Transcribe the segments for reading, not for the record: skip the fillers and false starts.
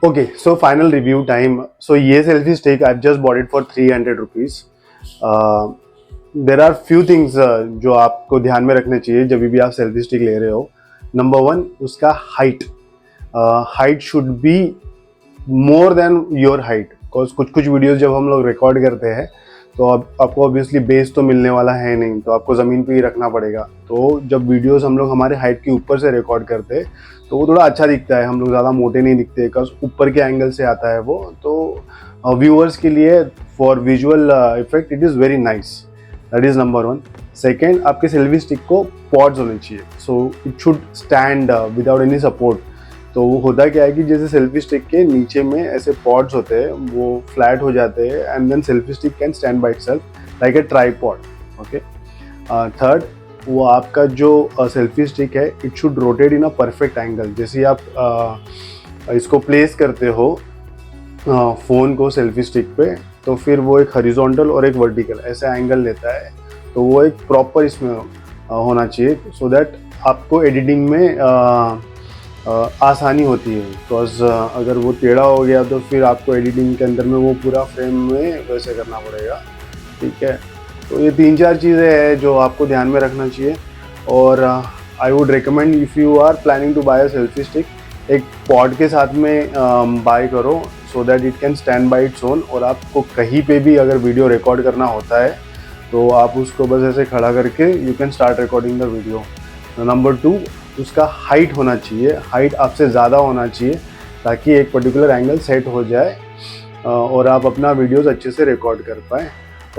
Okay, so final review time. So ये selfie stick I've just bought it for 300 rupees. There are few things जो आपको ध्यान में रखने चाहिए जब भी आप सेल्फी स्टिक ले रहे हो. नंबर वन, उसका height should be more than your height. Because कुछ कुछ वीडियोस जब हम लोग रिकॉर्ड करते हैं तो अब आपको ऑब्वियसली बेस तो मिलने वाला है नहीं, तो आपको ज़मीन पे ही रखना पड़ेगा. तो जब वीडियोस हम लोग हमारे हाइट के ऊपर से रिकॉर्ड करते हैं तो वो थोड़ा अच्छा दिखता है, हम लोग ज़्यादा मोटे नहीं दिखते बिकॉज ऊपर के एंगल से आता है वो. तो व्यूअर्स के लिए for visual effect it is very nice. That is number one. Second, आपके सेल्फी स्टिक को पॉड्स होने चाहिए. So it should stand without any support. तो वो होता क्या है कि जैसे सेल्फी स्टिक के नीचे में ऐसे पॉड्स होते हैं, वो फ्लैट हो जाते हैं and then selfie stick can stand by itself like a tripod. Okay. Third, वो आपका जो सेल्फी स्टिक है it should rotate in a perfect angle. जैसे आप इसको प्लेस करते हो फ़ोन को सेल्फी स्टिक पे, तो फिर वो एक हॉरिजॉन्टल और एक वर्टिकल ऐसा एंगल लेता है. तो वो एक प्रॉपर इसमें होना चाहिए सो दैट आपको एडिटिंग में आसानी होती है. बिकॉज अगर वो टेढ़ा हो गया तो फिर आपको एडिटिंग के अंदर में वो पूरा फ्रेम में वैसे करना पड़ेगा. ठीक है. तो ये 3-4 चीज़ें हैं जो आपको ध्यान में रखना चाहिए. और I would recommend if you are planning to buy a selfie stick, एक पॉड के साथ में बाय करो so that it can stand by its own. और आपको कहीं पे भी अगर वीडियो रिकॉर्ड करना होता है तो आप उसको बस ऐसे खड़ा करके you can start recording the video. Number two, उसका हाइट होना चाहिए. हाइट आपसे ज़्यादा होना चाहिए ताकि एक पर्टिकुलर एंगल सेट हो जाए और आप अपना वीडियोस अच्छे से रिकॉर्ड कर पाएँ.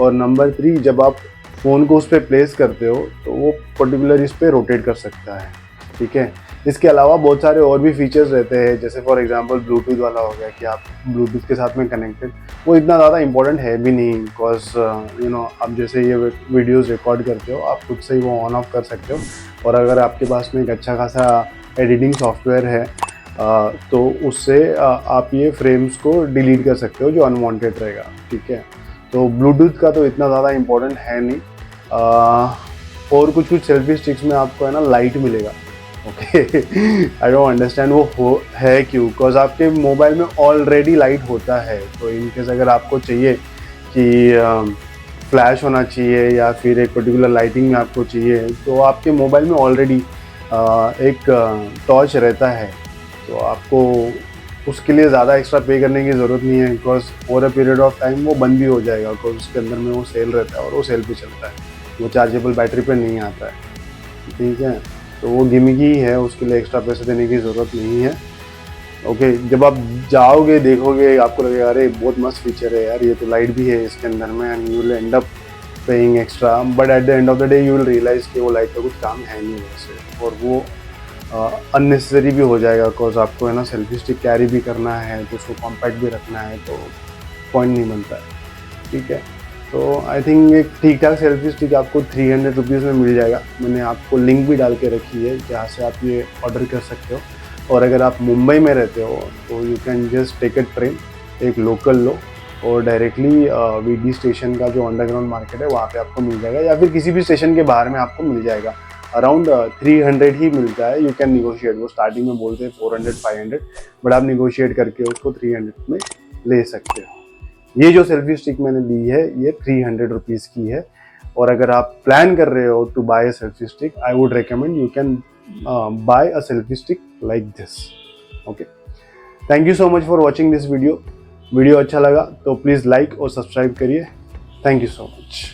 और नंबर थ्री, जब आप फ़ोन को उस पर प्लेस करते हो तो वो पर्टिकुलर इस पर रोटेट कर सकता है. ठीक है. इसके अलावा बहुत सारे और भी फीचर्स रहते हैं, जैसे फॉर एग्जांपल ब्लूटूथ वाला हो गया कि आप ब्लूटूथ के साथ में कनेक्टेड. वो इतना ज़्यादा इंपॉर्टेंट है भी नहीं बिकॉज आप जैसे ये वीडियोस रिकॉर्ड करते हो आप खुद से ही वो ऑन ऑफ कर सकते हो. और अगर आपके पास में एक अच्छा खासा एडिटिंग सॉफ्टवेयर है तो उससे आप ये फ्रेम्स को डिलीट कर सकते हो जो अनवांटेड रहेगा. ठीक है. तो ब्लूटूथ का तो इतना ज़्यादा इम्पोर्टेंट है नहीं. और कुछ सेल्फी स्टिक्स में आपको है ना लाइट मिलेगा. ओके. आई डोंट अंडरस्टैंड वो है क्यों, बिकॉज आपके मोबाइल में ऑलरेडी लाइट होता है. तो इनकेस अगर आपको चाहिए कि फ्लैश होना चाहिए या फिर एक पर्टिकुलर लाइटिंग में आपको चाहिए तो आपके मोबाइल में ऑलरेडी एक टॉर्च रहता है. तो आपको उसके लिए ज़्यादा एक्स्ट्रा पे करने की ज़रूरत नहीं है because over a period of time वो बंद भी हो जाएगा बिकॉज उसके अंदर में वो सेल रहता है और वो सेल पे चलता है. वो चार्जेबल बैटरी पे नहीं आता है. ठीक है. तो वो गिमिक ही है, उसके लिए एक्स्ट्रा पैसे देने की ज़रूरत नहीं है. ओके. जब आप जाओगे देखोगे आपको लगेगा अरे बहुत मस्त फीचर है यार, ये तो लाइट भी है इसके अंदर में and you will end up paying extra. But at the end of the day you will realize कि वो लाइट का कुछ काम है नहीं वैसे, और वो अननेसेसरी भी हो जाएगा बिकॉज आपको है ना सेल्फी स्टिक कैरी भी करना है तो उसको कॉम्पैक्ट भी रखना है, तो पॉइंट नहीं बनता है. ठीक है. तो आई थिंक एक ठीक ठाक सेल्फी स्टिक आपको 300 रुपीज़ में मिल जाएगा. मैंने आपको लिंक भी डाल के रखी है जहाँ से आप ये ऑर्डर कर सकते हो. और अगर आप मुंबई में रहते हो तो you can just take a train, एक लोकल लो और डायरेक्टली वीडी स्टेशन का जो अंडरग्राउंड मार्केट है वहाँ पे आपको मिल जाएगा, या फिर किसी भी स्टेशन के बाहर में आपको मिल जाएगा. अराउंड 300 ही मिलता है. You can negotiate. वो स्टार्टिंग में बोलते हैं 400-500, बट आप निगोशिएट करके उसको 300 में ले सकते हो. ये जो सेल्फी स्टिक मैंने ली है ये 300 रुपीज़ की है. और अगर आप प्लान कर रहे हो to buy a selfie stick, I would recommend you can buy a selfie stick like this. Okay. Thank you so much for watching this video. Video अच्छा लगा तो प्लीज़ लाइक और सब्सक्राइब करिए. Thank you so much.